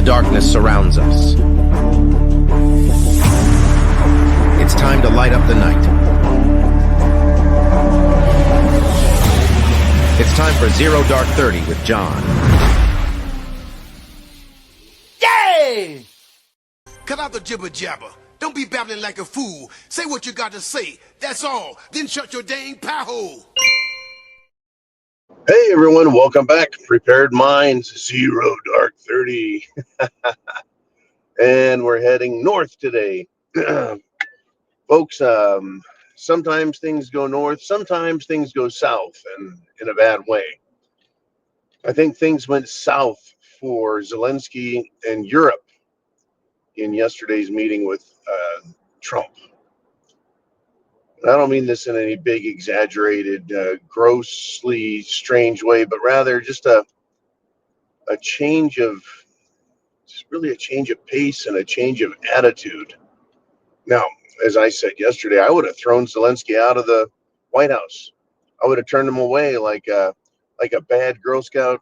darkness surrounds us. It's time to light up the night. It's time for Zero Dark 30 with John. Yay! Cut out the jibber jabber. Don't be babbling like a fool. Say what you got to say. That's all. Then shut your dang pie hole. Hey everyone, welcome back. Prepared Minds, Zero Dark 30. And we're heading north today. Folks, sometimes things go north, sometimes things go south, and in a bad way. I think things went south for Zelensky and Europe in yesterday's meeting with Trump. I don't mean this in any big, exaggerated, grossly strange way, but rather just a change of, just really a change of pace and a change of attitude. Now, as I said yesterday, I would have thrown Zelensky out of the White House. I would have turned him away like a bad Girl Scout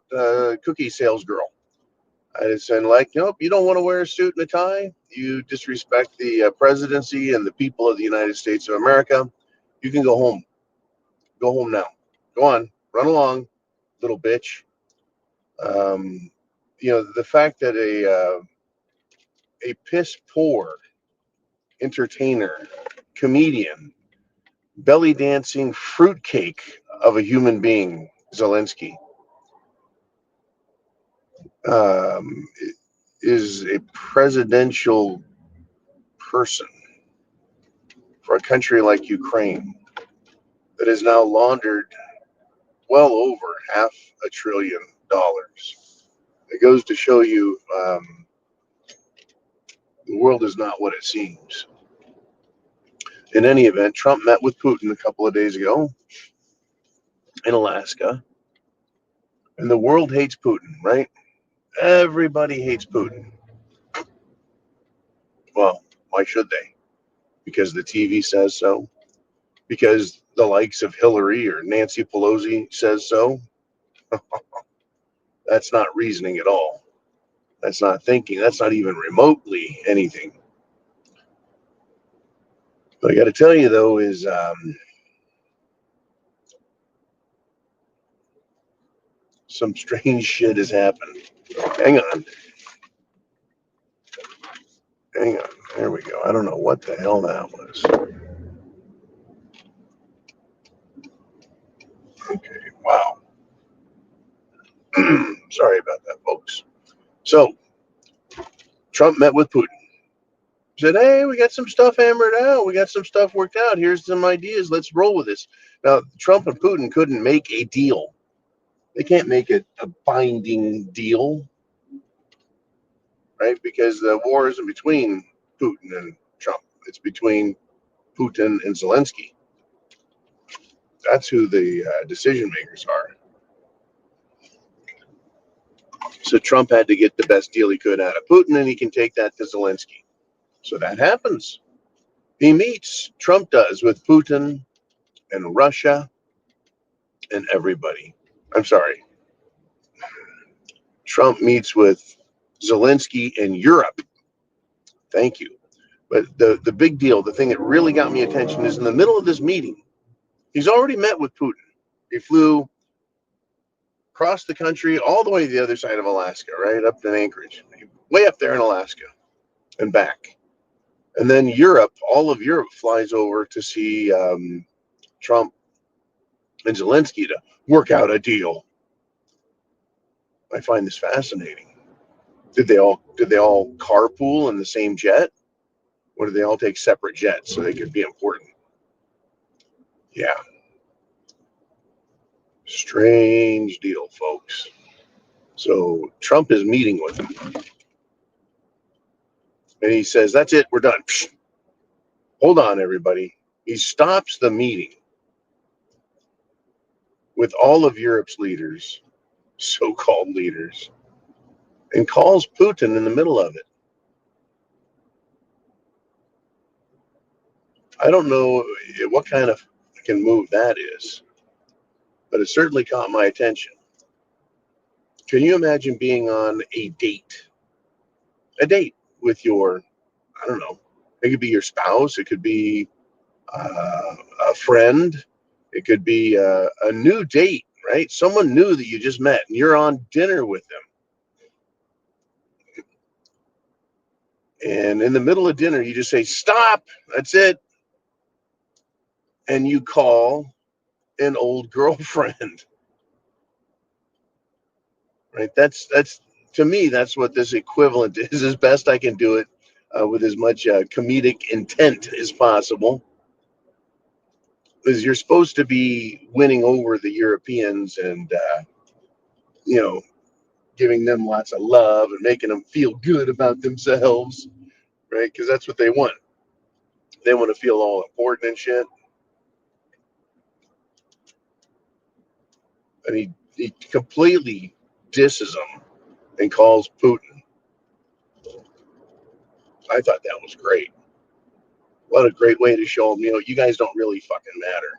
cookie sales girl. I'd have said, like, nope, you don't want to wear a suit and a tie. You disrespect the presidency and the people of the United States of America. You can go home. Go home now. Go on. Run along, little bitch. The fact that a piss poor entertainer, comedian, belly dancing fruitcake of a human being, Zelensky, is a presidential person for a country like Ukraine that has now laundered well over $500 billion. It goes to show you the world is not what it seems. In any event, Trump met with Putin a couple of days ago in Alaska, and the world hates Putin, right? Everybody hates Putin. Well, why should they? Because the TV says so? Because the likes of Hillary or Nancy Pelosi says so? That's not reasoning at all. That's not thinking. That's not even remotely anything. What I got to tell you, though, is some strange shit has happened. Hang on. There we go. I don't know what the hell that was. Okay. Wow. Sorry about that, folks. So, Trump met with Putin. Said, hey, we got some stuff hammered out. We got some stuff worked out. Here's some ideas. Let's roll with this. Now, Trump and Putin couldn't make a deal. They can't make a binding deal, right? Because the war isn't between Putin and Trump. It's between Putin and Zelensky. That's who the decision makers are. So Trump had to get the best deal he could out of Putin, and he can take that to Zelensky. So that happens. He meets, Trump does, with Putin and Russia and everybody. I'm sorry. Trump meets with Zelensky and Europe. Thank you. But the big deal, the thing that really got me attention is in the middle of this meeting, he's already met with Putin. He flew across the country all the way to the other side of Alaska, right up to Anchorage, way up there in Alaska and back. And then Europe, all of Europe flies over to see Trump and Zelensky to work out a deal. I find this fascinating. Did they all carpool in the same jet? Or did they all take separate jets so they could be important? Yeah. Strange deal, folks. So Trump is meeting with him. And he says, that's it, we're done. Psh, hold on, everybody. He stops the meeting with all of Europe's leaders, so-called leaders, and calls Putin in the middle of it. I don't know what kind of fucking move that is, but it certainly caught my attention. Can you imagine being on a date a date with your, I don't know, it could be your spouse, it could be a friend, it could be a new date, right? Someone new that you just met and you're on dinner with them. And in the middle of dinner, you just say, stop, that's it. And you call an old girlfriend, right? That's to me, that's what this equivalent is, as best I can do it with as much comedic intent as possible. Is you're supposed to be winning over the Europeans and, giving them lots of love and making them feel good about themselves, right? Because that's what they want. They want to feel all important and shit. And he completely disses them and calls Putin. I thought that was great. What a great way to show them, you guys don't really fucking matter.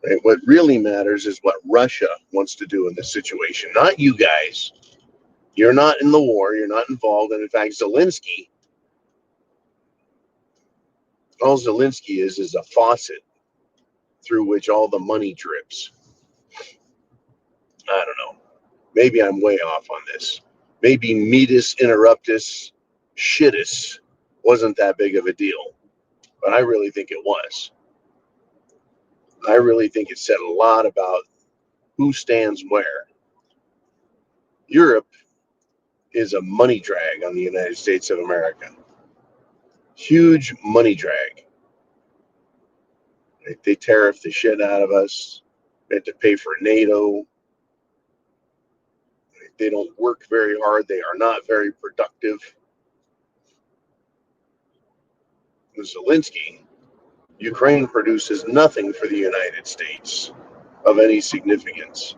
Right? What really matters is what Russia wants to do in this situation, not you guys. You're not in the war. You're not involved. And in fact, Zelensky, all Zelensky is a faucet through which all the money drips. I don't know. Maybe I'm way off on this. Maybe Meetis, Interuptus, Shitus wasn't that big of a deal. But I really think it was. I really think it said a lot about who stands where. Europe is a money drag on the United States of America. Huge money drag. They tariff the shit out of us. They have to pay for NATO. They don't work very hard. They are not very productive. With Zelensky, Ukraine produces nothing for the United States of any significance.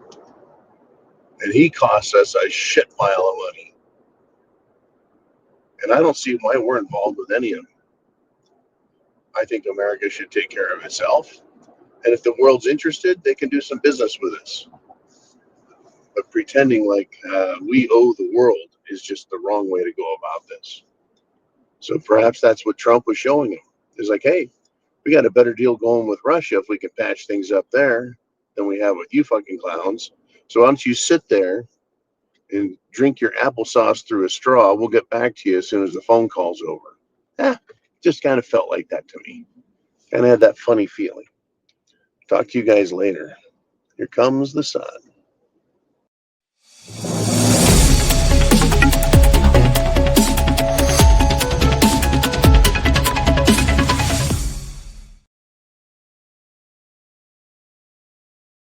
And he costs us a shit pile of money. And I don't see why we're involved with any of them. I think America should take care of itself. And if the world's interested, they can do some business with us. But pretending like we owe the world is just the wrong way to go about this. So perhaps that's what Trump was showing him. It's like, hey, we got a better deal going with Russia if we can patch things up there than we have with you fucking clowns. So why don't you sit there and drink your applesauce through a straw? We'll get back to you as soon as the phone call's over. Just kind of felt like that to me. Kind of had that funny feeling. Talk to you guys later. Here comes the sun.